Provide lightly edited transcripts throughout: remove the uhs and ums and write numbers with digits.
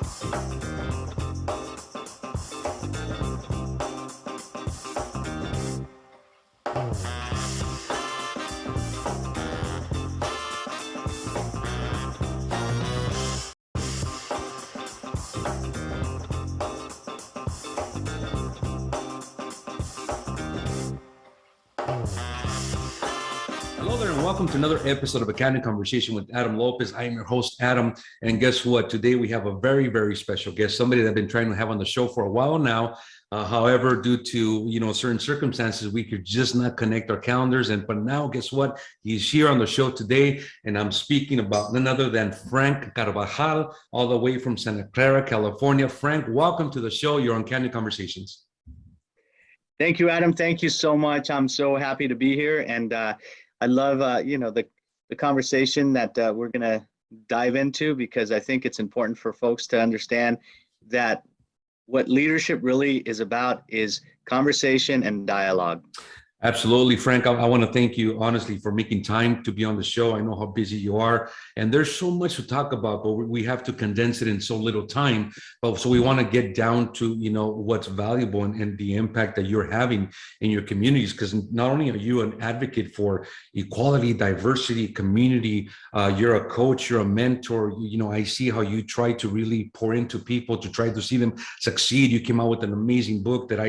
Hello there, and welcome to another episode of A Candid Conversation with Adam Lopez. I am your host, Adam, and guess what? Today we have a very, very special guest, somebody that I've been trying to have on the show for a while now. However, due to certain circumstances, we could just not connect our calendars. But now, guess what? He's here on the show today, and I'm speaking about none other than Frank Carbajal, all the way from Santa Clara, California. Frank, welcome to the show. You're on Candid Conversations. Thank you, Adam. Thank you so much. I'm so happy to be here, and I love the conversation that we're going to dive into, because I think it's important for folks to understand that what leadership really is about is conversation and dialogue. Absolutely, Frank. I want to thank you, honestly, for making time to be on the show. I know how busy you are, and there's so much to talk about, but we have to condense it in so little time. So we want to get down to, what's valuable and the impact that you're having in your communities, because not only are you an advocate for equality, diversity, community, you're a coach, you're a mentor. I see how you try to really pour into people to try to see them succeed. You came out with an amazing book that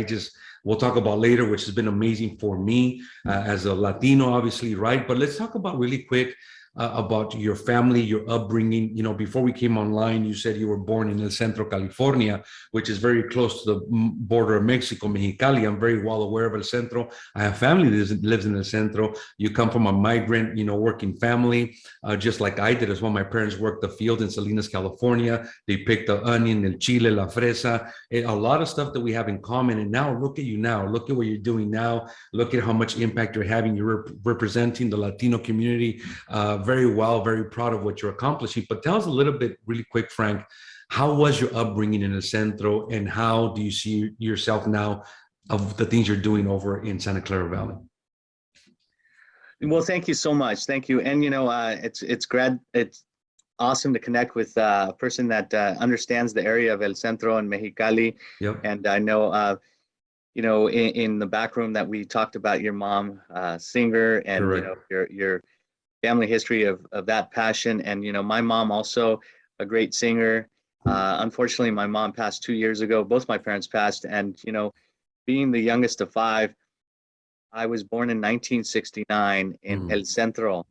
we'll talk about later, which has been amazing for me as a Latino, obviously, right? But let's talk about really quick about your family, your upbringing. Before we came online, you said you were born in El Centro, California, which is very close to the border of Mexico, Mexicali. I'm very well aware of El Centro. I have family that lives in El Centro. You come from a migrant, working family, just like I did as well. My parents worked the field in Salinas, California. They picked the onion, el chile, la fresa, a lot of stuff that we have in common. And now look at you now. Look at what you're doing now. Look at how much impact you're having. You're representing the Latino community very well, very proud of what you're accomplishing. But tell us a little bit, really quick, Frank, how was your upbringing in El Centro, and how do you see yourself now of the things you're doing over in Santa Clara Valley? Well, thank you so much. Thank you. And, it's awesome to connect with a person that understands the area of El Centro and Mexicali. Yep. And I know, in the back room that we talked about your mom, singer, and, Correct. your family history of that passion. And, my mom also a great singer. Unfortunately, my mom passed 2 years ago. Both my parents passed. And, being the youngest of five, I was born in 1969 in El Centro.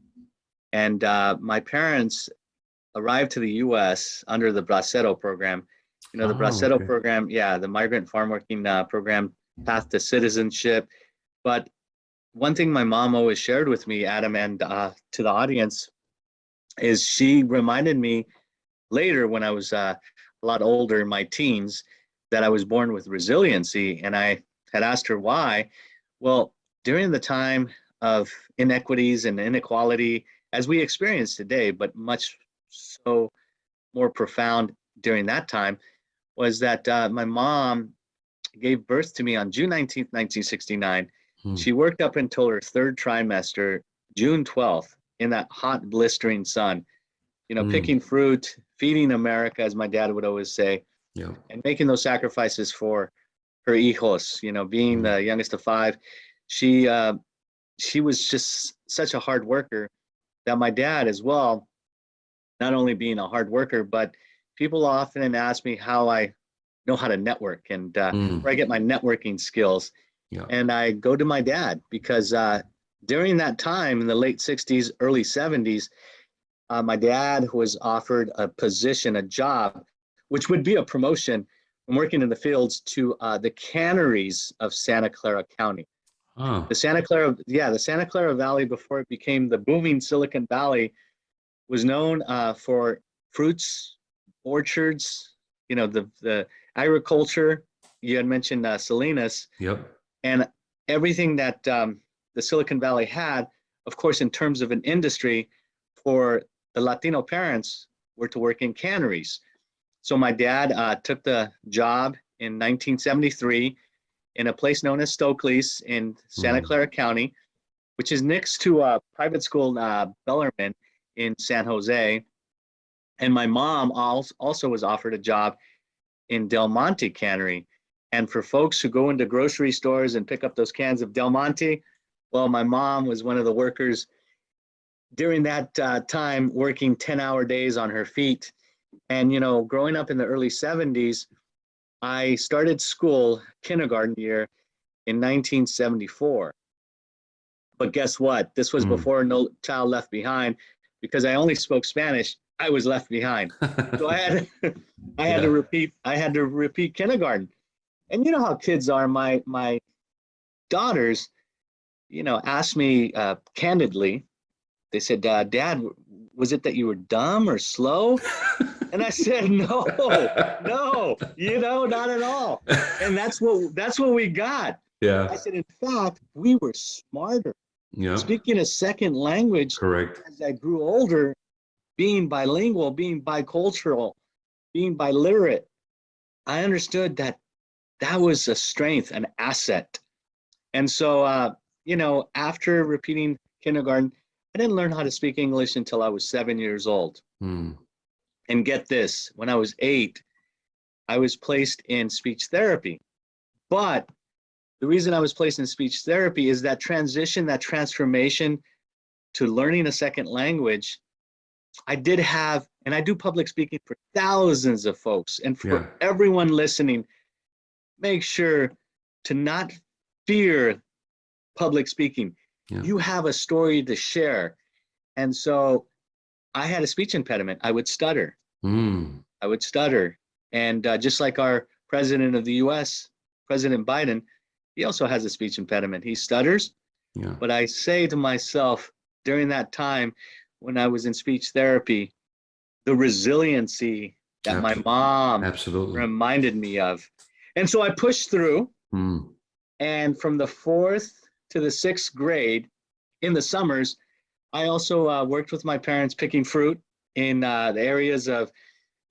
And my parents arrived to the U.S. under the Bracero program. The Bracero program, the migrant farm working program, path to citizenship. But one thing my mom always shared with me, Adam, and to the audience, is she reminded me later, when I was a lot older in my teens, that I was born with resiliency. And I had asked her why. Well, during the time of inequities and inequality, as we experience today, but much so more profound during that time, was that my mom gave birth to me on June 19th, 1969. She worked up until her third trimester, June 12th, in that hot, blistering sun, picking fruit, feeding America, as my dad would always say, and making those sacrifices for her hijos, being the youngest of five. She was just such a hard worker that my dad as well, not only being a hard worker, but people often ask me how I know how to network and where I get my networking skills. Yeah. And I go to my dad, because during that time in the late 60s, early 70s, my dad was offered a position, a job, which would be a promotion from working in the fields to the canneries of Santa Clara County. The Santa Clara Valley, before it became the booming Silicon Valley, was known for fruits, orchards, the agriculture. You had mentioned Salinas. Yep. And everything that the Silicon Valley had, of course, in terms of an industry for the Latino parents, were to work in canneries. So my dad took the job in 1973 in a place known as Stokely's in Santa Clara County, which is next to a private school, Bellarmine, in San Jose. And my mom also was offered a job in Del Monte Cannery. And for folks who go into grocery stores and pick up those cans of Del Monte, well, my mom was one of the workers during that time, working 10-hour days on her feet. And, you know, growing up in the early 70s, I started school, kindergarten year, in 1974. But guess what? This was before No Child Left Behind, because I only spoke Spanish. I was left behind. So I had to repeat kindergarten. And you know how kids are. My daughters, you know, asked me candidly. They said, Dad, was it that you were dumb or slow? And I said, no, you know, not at all. And that's what we got. Yeah. I said, in fact, we were smarter. Yeah. Speaking a second language. Correct. As I grew older, being bilingual, being bicultural, being biliterate, I understood that was a strength, an asset. And so, you know, after repeating kindergarten, I didn't learn how to speak English until I was 7 years old. And get this, when I was 8, I was placed in speech therapy. But the reason I was placed in speech therapy is that transition, that transformation to learning a second language. I did have, and I do public speaking for thousands of folks. And for everyone listening, make sure to not fear public speaking. You have a story to share. And so I had a speech impediment. I would stutter. I would stutter. And just like our president of the US, President Biden, he also has a speech impediment. He stutters. But I say to myself during that time when I was in speech therapy, the resiliency that my mom reminded me of. And so I pushed through. And from the 4th to the 6th grade, in the summers, I also worked with my parents picking fruit in the areas of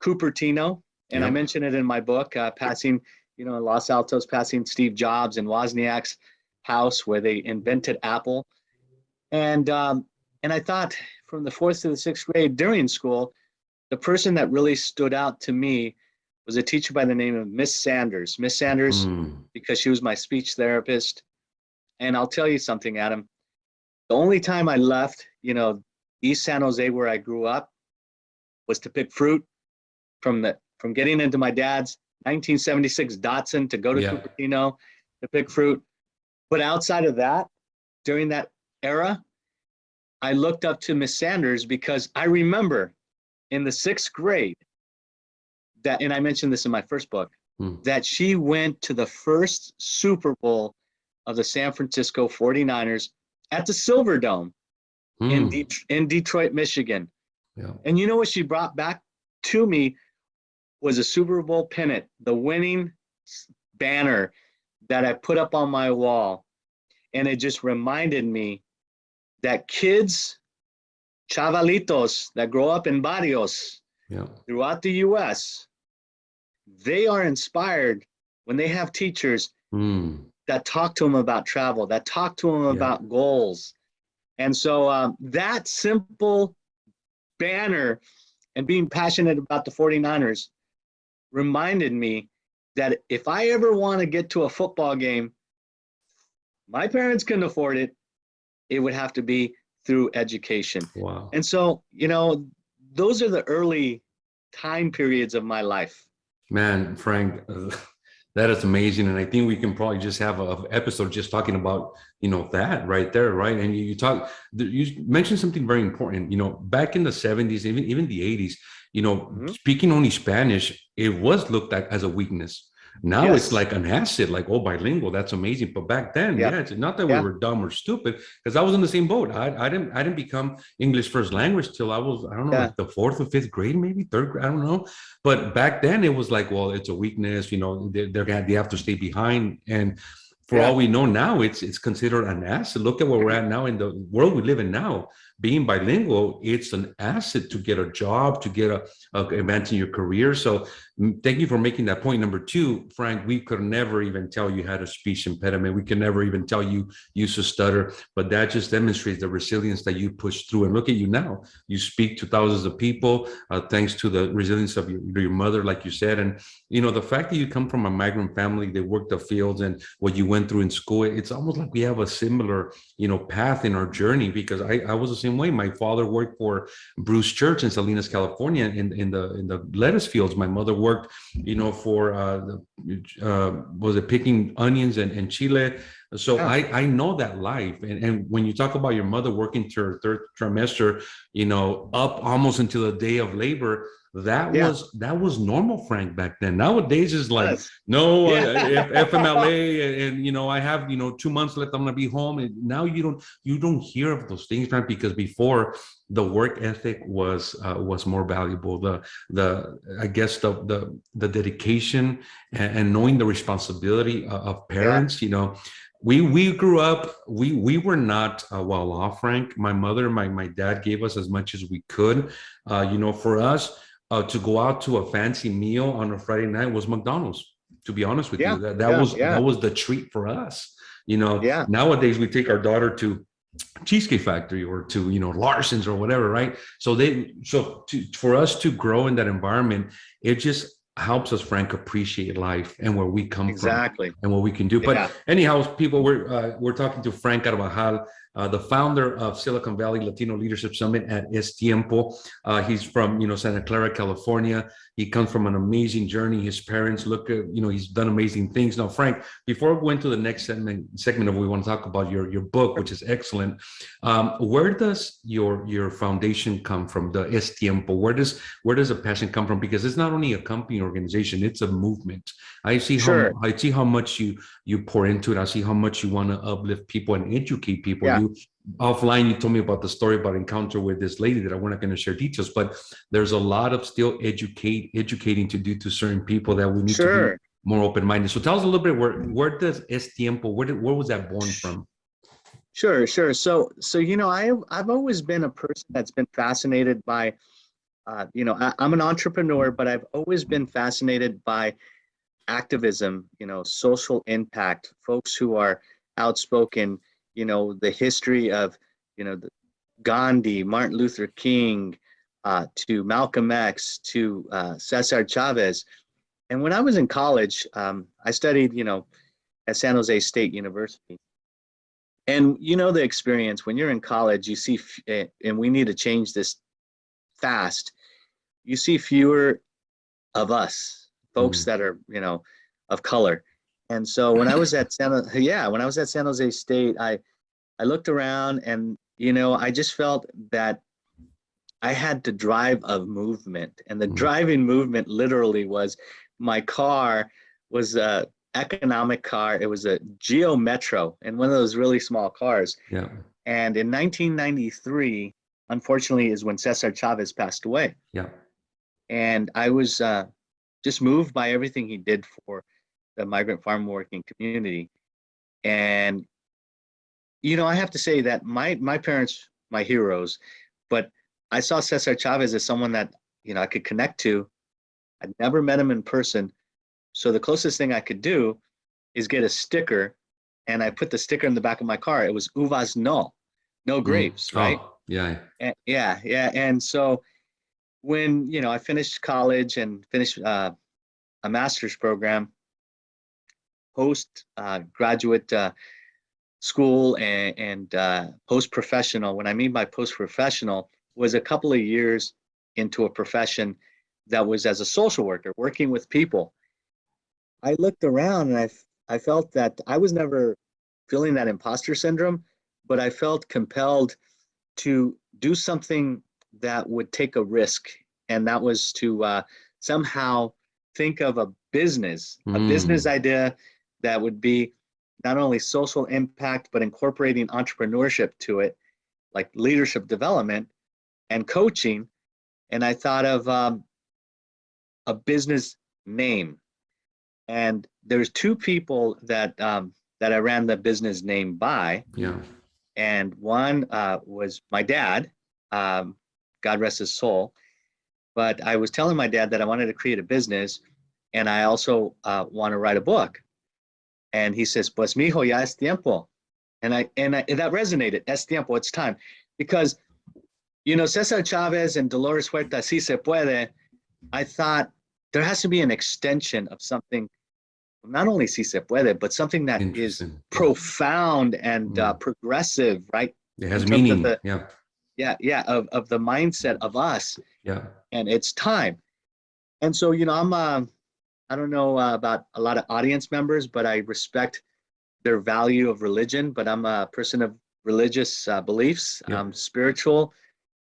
Cupertino. And I mentioned it in my book, passing, you know, in Los Altos, passing Steve Jobs and Wozniak's house where they invented Apple. And I thought from the 4th to the 6th grade during school, the person that really stood out to me was a teacher by the name of Miss Sanders. Miss Sanders, because she was my speech therapist. And I'll tell you something, Adam. The only time I left, you know, East San Jose, where I grew up, was to pick fruit from getting into my dad's 1976 Datsun to go to Cupertino to pick fruit. But outside of that, during that era, I looked up to Miss Sanders because I remember in the 6th grade that, and I mentioned this in my first book, that she went to the first Super Bowl of the San Francisco 49ers at the Silverdome in Detroit, Michigan. And you know what she brought back to me was a Super Bowl pennant, the winning banner that I put up on my wall. And it just reminded me that kids, chavalitos that grow up in barrios throughout the US, they are inspired when they have teachers that talk to them about travel, that talk to them about goals. And so that simple banner and being passionate about the 49ers reminded me that if I ever want to get to a football game, my parents couldn't afford it. It would have to be through education. Wow. And so, you know, those are the early time periods of my life. Man, Frank, that is amazing. And I think we can probably just have an episode just talking about, you know, that right there, right? And you mentioned something very important, you know, back in the 70s, even the 80s, you know, speaking only Spanish, it was looked at as a weakness. Now it's like an asset, like, oh, bilingual, that's amazing. But back then, it's not that we were dumb or stupid, because I was in the same boat. I didn't become English first language till I was, I don't know, like the 4th or 5th grade, maybe 3rd grade, I don't know. But back then it was like, well, it's a weakness, you know, they have to stay behind. And for all we know now, it's considered an asset. Look at where we're at now in the world we live in now. being bilingual, it's an asset to get a job, to get a advance in your career. So thank you for making that point. Number two, Frank, we could never even tell you had a speech impediment. We can never even tell you used to stutter, but that just demonstrates the resilience that you push through. And look at you now. You speak to thousands of people thanks to the resilience of your mother, like you said. And, the fact that you come from a migrant family, they work the fields, and what you went through in school, it's almost like we have a similar, path in our journey, because I was the same way. My father worked for Bruce Church in Salinas, California, in the lettuce fields. My mother worked, for was it picking onions and chile. So Yeah. I know that life. And when you talk about your mother working to her third trimester, up almost until the day of labor, that was normal, Frank, back then. Nowadays is like, Yes. no, Yeah. FMLA, and I have 2 months left, I'm gonna be home. And now you don't hear of those things, Frank, because before, the work ethic was more valuable. The I guess the dedication and knowing the responsibility of parents. We grew up, we were not well off, Frank. My mother, my dad gave us as much as we could. For us to go out to a fancy meal on a Friday night was McDonald's. To be honest with Yeah. you, that Yeah. was Yeah. that was the treat for us. Yeah. Nowadays we take our daughter to Cheesecake Factory or to Larson's or whatever, right? For us to grow in that environment, it just helps us, Frank, appreciate life and where we come from Exactly. and what we can do. Yeah. But anyhow, people, we're talking to Frank Carbajal, the founder of Silicon Valley Latino Leadership Summit at Tiempo. He's from Santa Clara, California. He comes from an amazing journey. His parents he's done amazing things. Now, Frank, before we go into the next segment of what we want to talk about, your book, which is excellent. Where does your foundation come from, the Tiempo? Where does a passion come from? Because it's not only a company organization, it's a movement. I see how much you pour into it. I see how much you want to uplift people and educate people. Yeah. Offline, you told me about the story about encounter with this lady that we're not going to share details, but there's a lot of still educating to do to certain people that we need to be more open-minded. So tell us a little bit, where does Tiempo, where was that born from? Sure. So I've always been a person that's been fascinated by, I'm an entrepreneur, but I've always been fascinated by activism, social impact, folks who are outspoken, the history of, Gandhi, Martin Luther King, to Malcolm X, to Cesar Chavez. And when I was in college, I studied, at San Jose State University. And the experience when you're in college, you see, and we need to change this fast, you see fewer of us, folks that are, of color. And so when I was at San Jose State, I looked around and, I just felt that I had to drive a movement. And the driving movement literally was, my car was a economic car. It was a Geo Metro, and one of those really small cars. Yeah. And in 1993, unfortunately, is when Cesar Chavez passed away. Yeah. And I was just moved by everything he did for the migrant farm working community. And, I have to say that my parents, my heroes, but I saw Cesar Chavez as someone that, I could connect to. I'd never met him in person. So the closest thing I could do is get a sticker, and I put the sticker in the back of my car. It was uvas no grapes, right? Oh, yeah. And, yeah. And so when, I finished college and finished a master's program, post graduate school and post professional. What I mean by post professional was a couple of years into a profession that was as a social worker, working with people. I looked around and I felt that I was never feeling that imposter syndrome, but I felt compelled to do something that would take a risk. And that was to somehow think of a business idea that would be not only social impact, but incorporating entrepreneurship to it, like leadership development and coaching. And I thought of a business name. And there's two people that I ran the business name by. Yeah. And one was my dad, God rest his soul. But I was telling my dad that I wanted to create a business, and I also want to write a book. And he says, "Pues mijo, ya es tiempo." And that resonated. Es tiempo. It's time, because Cesar Chavez and Dolores Huerta, si se puede. I thought there has to be an extension of something, not only si se puede, but something that is profound and progressive, right? It has meaning. Of the mindset of us. Yeah. And it's time. And so, I don't know about a lot of audience members, but I respect their value of religion. But I'm a person of religious beliefs. Yeah. I'm spiritual,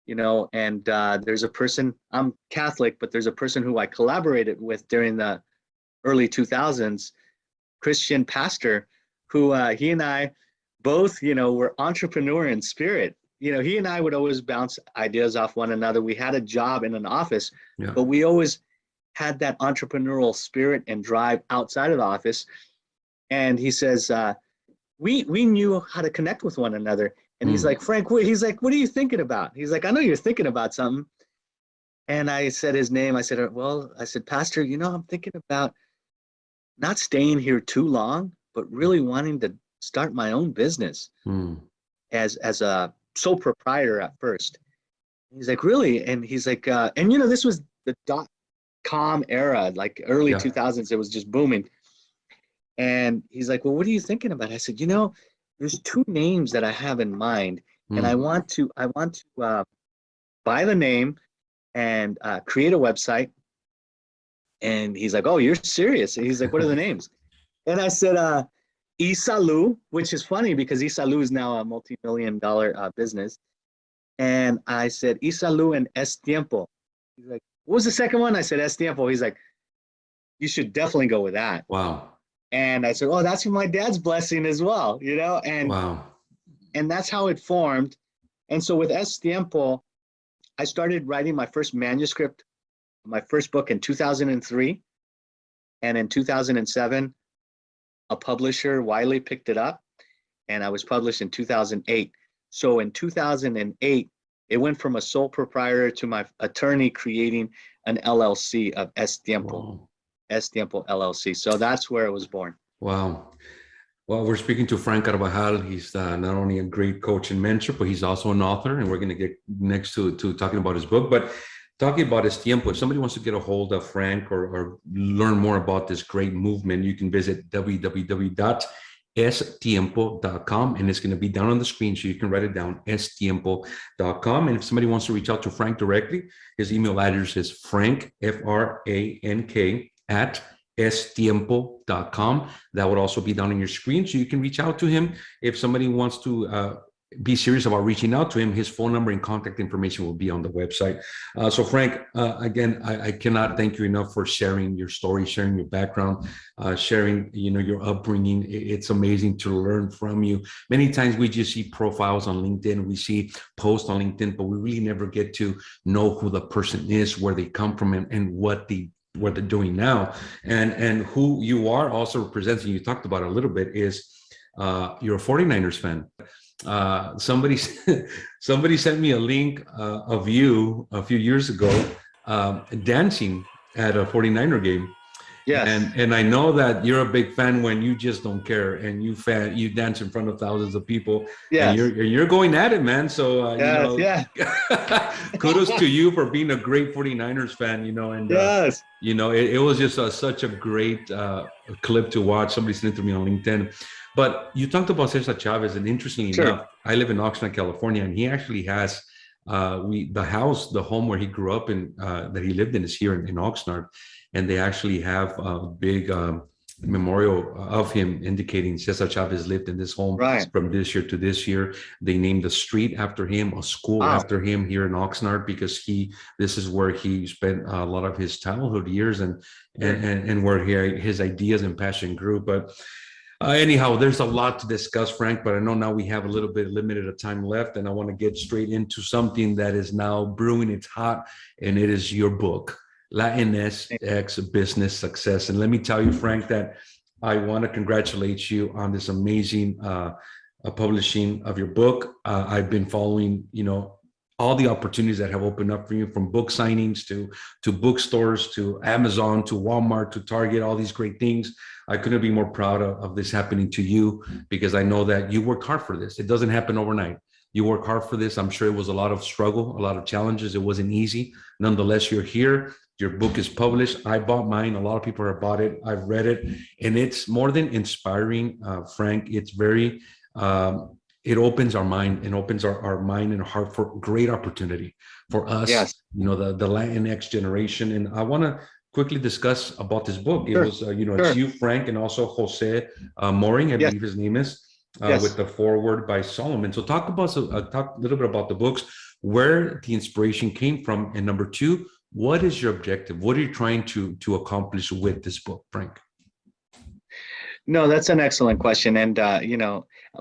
and there's a person, I'm Catholic, but there's a person who I collaborated with during the early 2000s, Christian pastor, who he and I both, were entrepreneur in spirit. He and I would always bounce ideas off one another. We had a job in an office, but we always had that entrepreneurial spirit and drive outside of the office. And he says, we knew how to connect with one another. And he's like, "Frank," he's like, "what are you thinking about?" He's like, "I know you're thinking about something." And I said his name. I said, "Pastor, I'm thinking about not staying here too long, but really wanting to start my own business as a sole proprietor at first." He's like, "Really?" And he's like, this was the .com era, like early 2000s. It was just booming. And he's like, "Well, what are you thinking about?" I said, "There's two names that I have in mind, and I want to buy the name and create a website." And he's like, "Oh, you're serious?" And he's like, "What are the names?" And I said, Isalu, which is funny because Isalu is now a multi-million-dollar business. And I said, Isalu and Es Tiempo. He's like, "What was the second one?" I said, Es Tiempo. He's like, "You should definitely go with that." Wow. And I said, "Oh, that's my dad's blessing as well, and wow. And that's how it formed. And so with Es Tiempo, I started writing my first manuscript, my first book in 2003. And in 2007, a publisher, Wiley, picked it up, and I was published in 2008. So in 2008, it went from a sole proprietor to my attorney creating an LLC of Es Tiempo. Wow. Es Tiempo LLC. So that's where it was born. Wow. Well, we're speaking to Frank Carbajal. He's not only a great coach and mentor, but he's also an author, and we're going to get next to talking about his book. But talking about Es Tiempo, if somebody wants to get a hold of Frank or learn more about this great movement, you can visit www.estiempo.com, and it's going to be down on the screen, so you can write it down, estiempo.com. And if somebody wants to reach out to Frank directly, his email address is frank, Frank, at estiempo.com. That would also be down on your screen, so you can reach out to him. If somebody wants to be serious about reaching out to him, his phone number and contact information will be on the website. So Frank, again, I cannot thank you enough for sharing your story, sharing your background, sharing your upbringing. It's amazing to learn from you. Many times we just see profiles on LinkedIn, we see posts on LinkedIn, but we really never get to know who the person is, where they come from, and what they're doing now, and who you are also representing. You talked about it a little bit, is you're a 49ers fan. Somebody sent me a link of you a few years ago dancing at a 49er game. Yes. And I know that you're a big fan when you just don't care, and you dance in front of thousands of people. Yes. And you're going at it, man. So kudos to you for being a great 49ers fan, and yes. It was just such a great clip to watch. Somebody sent it to me on LinkedIn. But you talked about Cesar Chavez, and interestingly enough, I live in Oxnard, California, and he actually has the home where he grew up in, that he lived in, is here in Oxnard, and they actually have a big memorial of him indicating Cesar Chavez lived in this home from this year to this year. They named a street after him, a school after him here in Oxnard, because this is where he spent a lot of his childhood years and where his ideas and passion grew. But anyhow, there's a lot to discuss, Frank, but I know now we have a little bit limited of time left, and I want to get straight into something that is now brewing. It's hot, and it is your book, Latinx Business Success. And let me tell you, Frank, that I want to congratulate you on this amazing publishing of your book. I've been following, all the opportunities that have opened up for you, from book signings to bookstores, to Amazon, to Walmart, to Target, all these great things. I couldn't be more proud of this happening to you, because I know that you worked hard for this. It doesn't happen overnight. You work hard for this. I'm sure it was a lot of struggle, a lot of challenges. It wasn't easy. Nonetheless, you're here. Your book is published. I bought mine. A lot of people have bought it. I've read it, and it's more than inspiring, Frank. It's very, it opens our mind, and opens our mind and heart for great opportunity for us, Yes. the Latinx generation. And I want to quickly discuss about this book. It Sure. was, Sure. it's you, Frank, and also Jose Moring, I Yes. believe his name is, Yes. with the foreword by Solomon. So talk a little bit about the books, where the inspiration came from, and number two, what is your objective? What are you trying to accomplish with this book, Frank? No, that's an excellent question. And,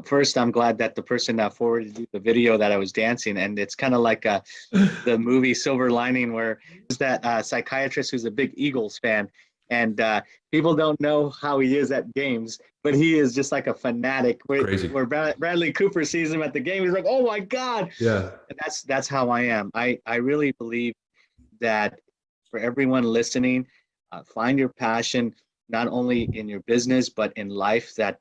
first, I'm glad that the person forwarded you the video that I was dancing. And it's kind of like the movie Silver Lining, where there's that psychiatrist who's a big Eagles fan. And people don't know how he is at games, but he is just like a fanatic. Crazy. Where Bradley Cooper sees him at the game, he's like, "Oh my God!" Yeah. And that's how I am. I really believe that for everyone listening, find your passion, not only in your business but in life, that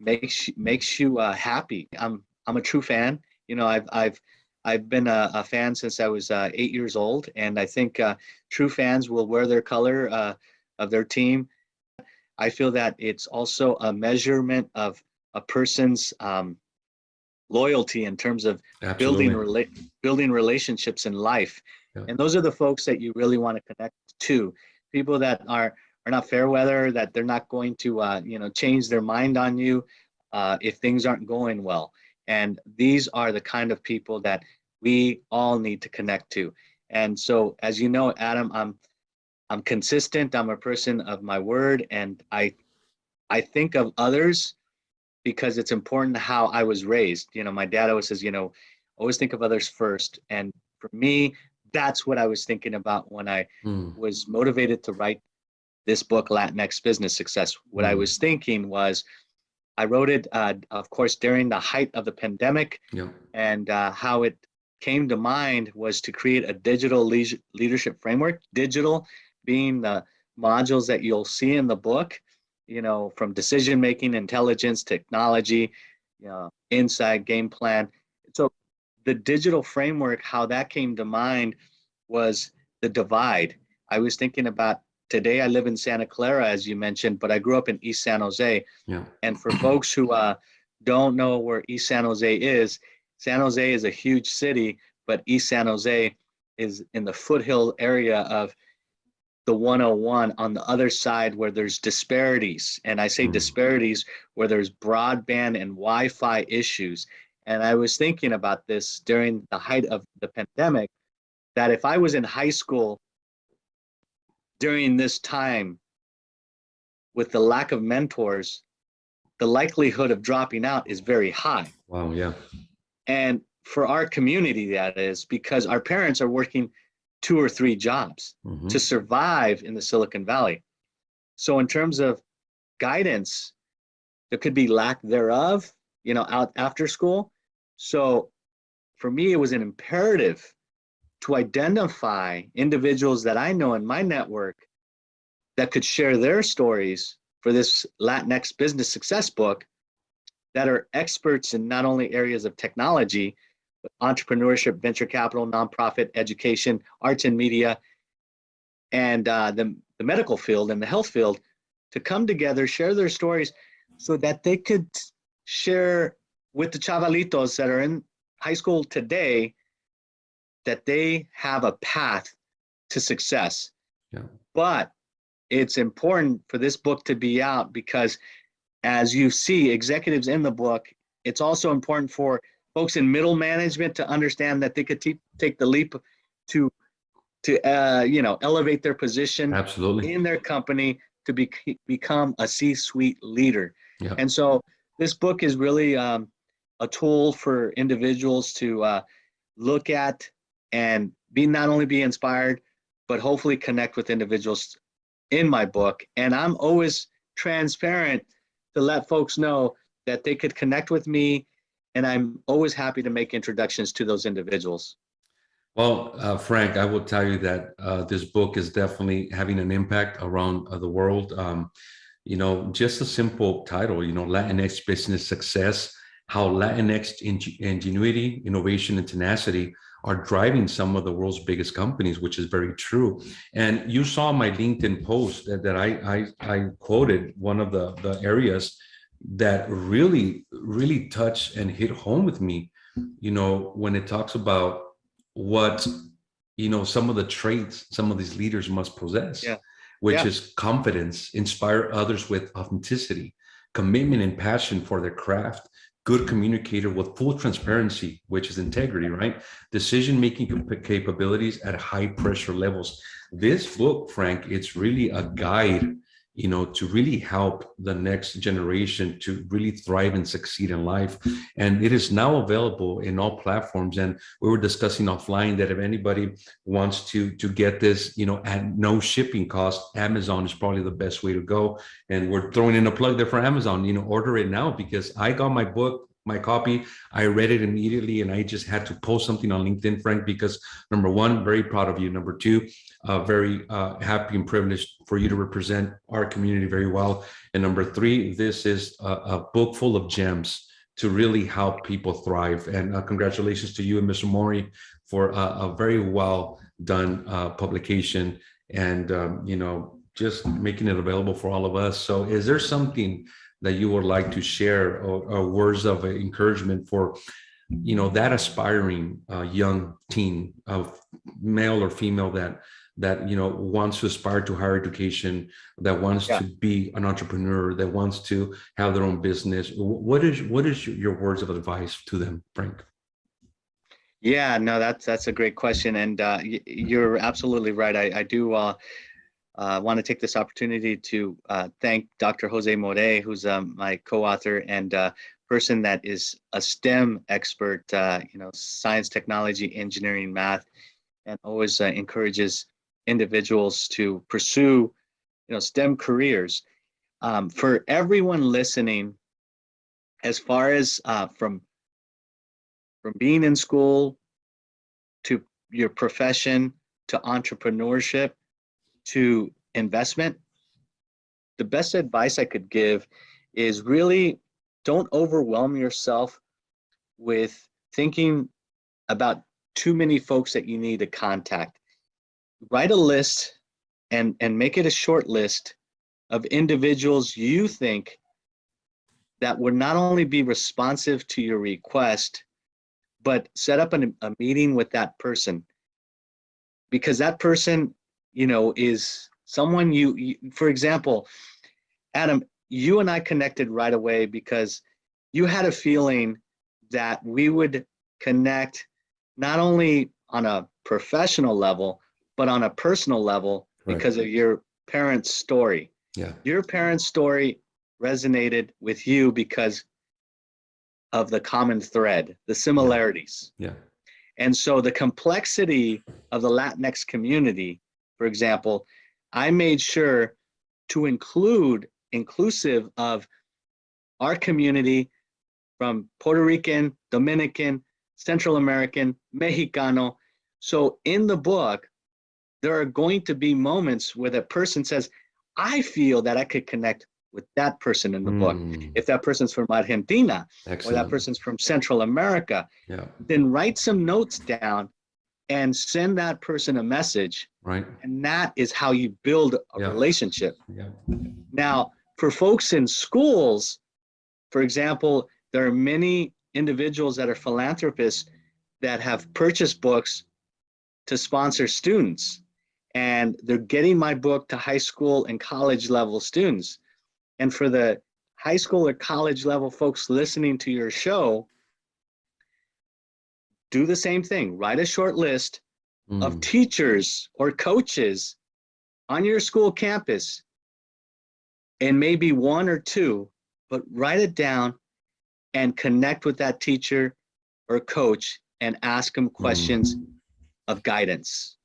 makes you happy. I'm a true fan. I've been a fan since I was 8 years old, and I think true fans will wear their color of their team. I feel that it's also a measurement of a person's loyalty in terms of building relationships in life. Yeah. And those are the folks that you really want to connect to. People that are not fair weather, that they're not going to change their mind on you if things aren't going well. And these are the kind of people that we all need to connect to. And so, as you know, Adam, I'm consistent. I'm a person of my word, and I think of others because it's important how I was raised. My dad always says, always think of others first. And for me, that's what I was thinking about when I was motivated to write this book, Latinx Business Success. What I was thinking was, I wrote it, of course, during the height of the pandemic. Yeah. And how it came to mind was to create a digital leadership framework, digital being the modules that you'll see in the book, from decision-making, intelligence, technology, insight, game plan. So the digital framework, how that came to mind was the divide. I was thinking about, today I live in Santa Clara, as you mentioned, but I grew up in East San Jose. Yeah. And for folks who don't know where East San Jose is a huge city, but East San Jose is in the foothill area of the 101, on the other side, where there's disparities. And I say disparities where there's broadband and Wi-Fi issues. And I was thinking about this during the height of the pandemic, that if I was in high school during this time, with the lack of mentors, the likelihood of dropping out is very high. Wow, yeah. And for our community, that is because our parents are working 2 or 3 jobs to survive in the Silicon Valley. So in terms of guidance, there could be lack thereof, out after school. So for me, it was an imperative to identify individuals that I know in my network that could share their stories for this Latinx Business Success book, that are experts in not only areas of technology, but entrepreneurship, venture capital, nonprofit, education, arts and media, and the medical field and the health field, to come together, share their stories, so that they could share with the chavalitos that are in high school today, that they have a path to success. Yeah. But it's important for this book to be out, because as you see executives in the book, it's also important for folks in middle management to understand that they could take the leap to elevate their position. Absolutely. In their company, to become a C-suite leader. Yeah. And so this book is really a tool for individuals to look at and not only be inspired, but hopefully connect with individuals in my book. And I'm always transparent to let folks know that they could connect with me, and I'm always happy to make introductions to those individuals. Well, Frank, I will tell you that this book is definitely having an impact around the world. Just a simple title, Latinx business success, how Latinx ingenuity, innovation, and tenacity are driving some of the world's biggest companies, which is very true. And you saw my LinkedIn post that I quoted one of the areas that really touched and hit home with me, when it talks about what, some of the traits some of these leaders must possess, Yeah. which Yeah. is confidence, inspire others with authenticity, commitment and passion for their craft, good communicator with full transparency, which is integrity, right? Decision-making capabilities at high pressure levels. This book, Frank, it's really a guide, to really help the next generation to really thrive and succeed in life. And it is now available in all platforms. And we were discussing offline that if anybody wants to get this, at no shipping cost, Amazon is probably the best way to go. And we're throwing in a plug there for Amazon, order it now, because I got my book, my copy, I read it immediately, and I just had to post something on LinkedIn, Frank, because number one, very proud of you. Number two, very happy and privileged for you to represent our community very well. And number three, this is a book full of gems to really help people thrive. And congratulations to you and Mr. Mori for a very well done publication, and just making it available for all of us. So is there something that you would like to share, or words of encouragement for, that aspiring young teen, of male or female, that wants to aspire to higher education, that wants to be an entrepreneur, that wants to have their own business? What is your words of advice to them, Frank? Yeah, no, that's a great question, and you're absolutely right. I do want to take this opportunity to thank Dr. Jose More, who's my co-author and person that is a STEM expert, science, technology, engineering, math, and always encourages individuals to pursue, STEM careers. For everyone listening, as far as from being in school to your profession to entrepreneurship to investment, the best advice I could give is really don't overwhelm yourself with thinking about too many folks that you need to contact. Write a list and make it a short list of individuals you think that would not only be responsive to your request, but set up a meeting with that person, because that person, is someone you, for example, Adam, you and I connected right away because you had a feeling that we would connect not only on a professional level, but on a personal level, because of your parents' story. Yeah. Your parents' story resonated with you because of the common thread, the similarities. Yeah. And so the complexity of the Latinx community, for example, I made sure to inclusive of our community from Puerto Rican, Dominican, Central American, Mexicano. So in the book, there are going to be moments where the person says, I feel that I could connect with that person in the book. If that person's from Argentina, or that person's from Central America, then write some notes down and send that person a message. Right. And that is how you build a relationship. Yeah. Now, for folks in schools, for example, there are many individuals that are philanthropists that have purchased books to sponsor students. And they're getting my book to high school and college level students. And for the high school or college level folks listening to your show, do the same thing. Write a short list of teachers or coaches on your school campus, and maybe one or two, but write it down and connect with that teacher or coach and ask them questions of guidance.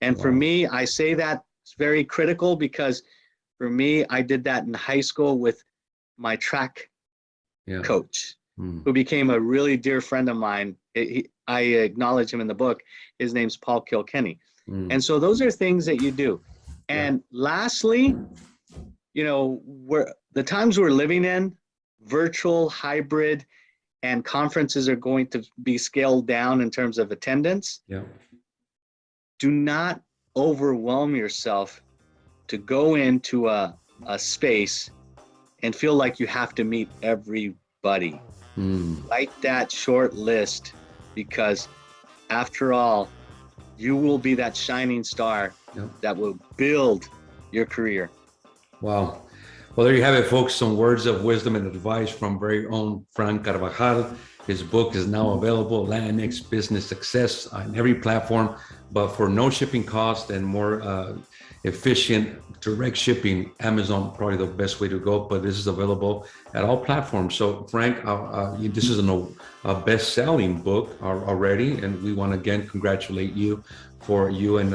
And for me, I say that it's very critical because for me, I did that in high school with my track Yeah. coach who became a really dear friend of mine. I acknowledge him in the book. His name's Paul Kilkenny. And so those are things that you do. And lastly, the times we're living in, virtual, hybrid, and conferences are going to be scaled down in terms of attendance. Yeah. Do not overwhelm yourself to go into a space and feel like you have to meet everybody. Write that short list, because after all, you will be that shining star that will build your career. Wow. Well, there you have it, folks. Some words of wisdom and advice from very own Frank Carbajal. His book is now available, Latinx Business Success, on every platform, but for no shipping cost and more efficient direct shipping, Amazon probably the best way to go, but this is available at all platforms. So Frank, this is a best-selling book already, and we want to again congratulate you and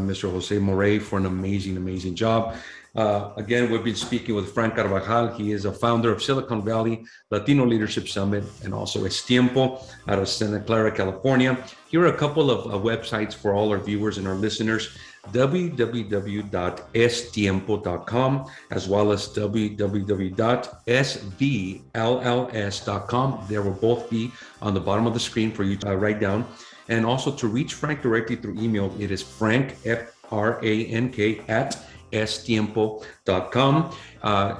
Mr. Jose Moray for an amazing job. Again, we've been speaking with Frank Carbajal. He is a founder of Silicon Valley Latino Leadership Summit and also Tiempo out of Santa Clara, California. Here are a couple of websites for all our viewers and our listeners: www.stiempo.com, as well as www.svlls.com. There will both be on the bottom of the screen for you to write down. And also to reach Frank directly through email, it is Frank, Frank, at stiempo.com.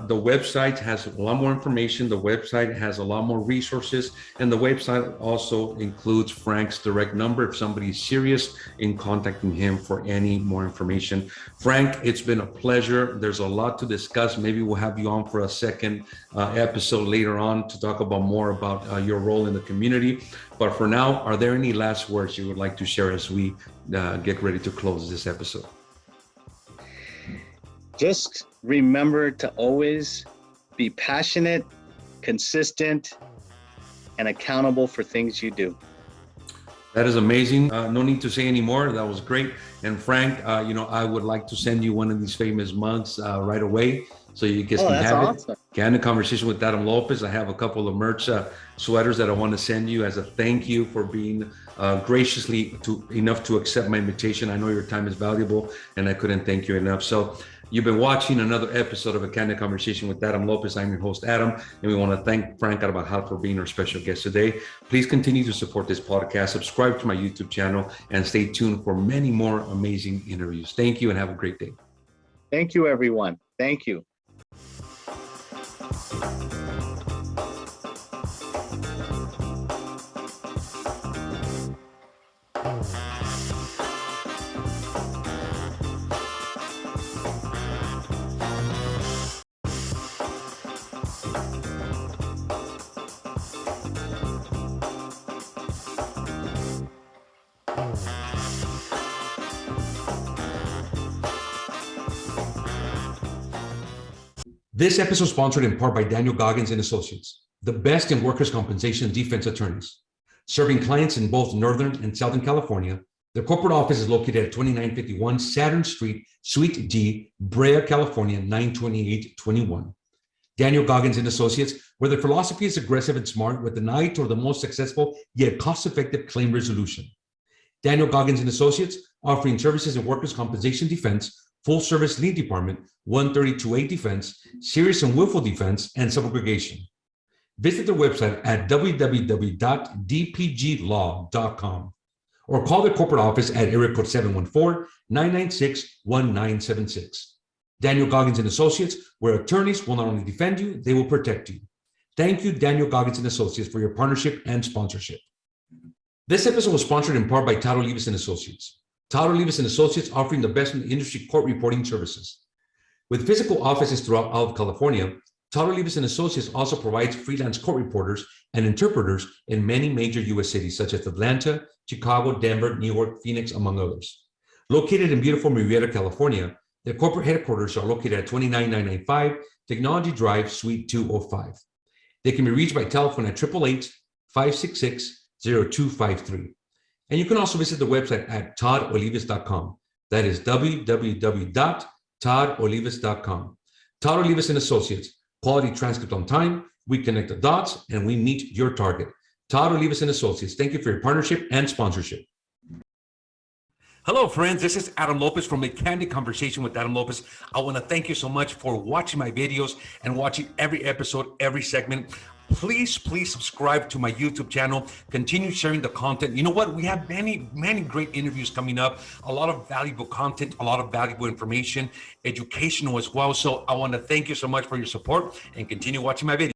The website has a lot more information. The website has a lot more resources, and the website also includes Frank's direct number if somebody is serious in contacting him for any more information. Frank, it's been a pleasure. There's a lot to discuss. Maybe we'll have you on for a second episode later on to talk about more about your role in the community. But for now, are there any last words you would like to share as we get ready to close this episode? Just remember to always be passionate, consistent, and accountable for things you do. That is amazing. No need to say any more. That was great. And Frank, I would like to send you one of these famous mugs right away, so you guys can have awesome. it. Candid Conversation with Adam Lopez. I have a couple of merch sweaters that I want to send you as a thank you for being graciously enough to accept my invitation. I know your time is valuable, and I couldn't thank you enough. So you've been watching another episode of A Candid Conversation with Adam Lopez. I'm your host, Adam, and we want to thank Frank Carbajal for being our special guest today. Please continue to support this podcast, subscribe to my YouTube channel, and stay tuned for many more amazing interviews. Thank you and have a great day. Thank you, everyone. Thank you. This episode is sponsored in part by Daniel Goggins and Associates, the best in workers' compensation defense attorneys. Serving clients in both Northern and Southern California, their corporate office is located at 2951 Saturn Street, Suite D, Brea, California, 92821. Daniel Goggins and Associates, where their philosophy is aggressive and smart with an eye toward the most successful yet cost-effective claim resolution. Daniel Goggins and Associates, offering services in workers' compensation defense, full service lien department, 132A defense, serious and willful defense, and subrogation. Visit their website at www.dpglaw.com or call their corporate office at area code 714-996-1976. Daniel Goggins and Associates, where attorneys will not only defend you, they will protect you. Thank you, Daniel Goggins and Associates, for your partnership and sponsorship. This episode was sponsored in part by Todd Olivas and Associates. Todd Olivas and Associates, offering the best in the industry court reporting services. With physical offices throughout all of California, Todd Olivas and Associates also provides freelance court reporters and interpreters in many major U.S. cities such as Atlanta, Chicago, Denver, New York, Phoenix, among others. Located in beautiful Murrieta, California, their corporate headquarters are located at 29995 Technology Drive, Suite 205. They can be reached by telephone at 888-566-0253. And you can also visit the website at toddolivas.com. That is www.toddolivas.com. Todd Olivas and Associates, quality transcript on time, we connect the dots, and we meet your target. Todd Olivas and Associates, thank you for your partnership and sponsorship. Hello, friends. This is Adam Lopez from A Candid Conversation with Adam Lopez. I want to thank you so much for watching my videos and watching every episode, every segment. Please subscribe to my YouTube channel. Continue sharing the content. You know what? We have many great interviews coming up. A lot of valuable content, a lot of valuable information, educational as well. So I want to thank you so much for your support and continue watching my videos.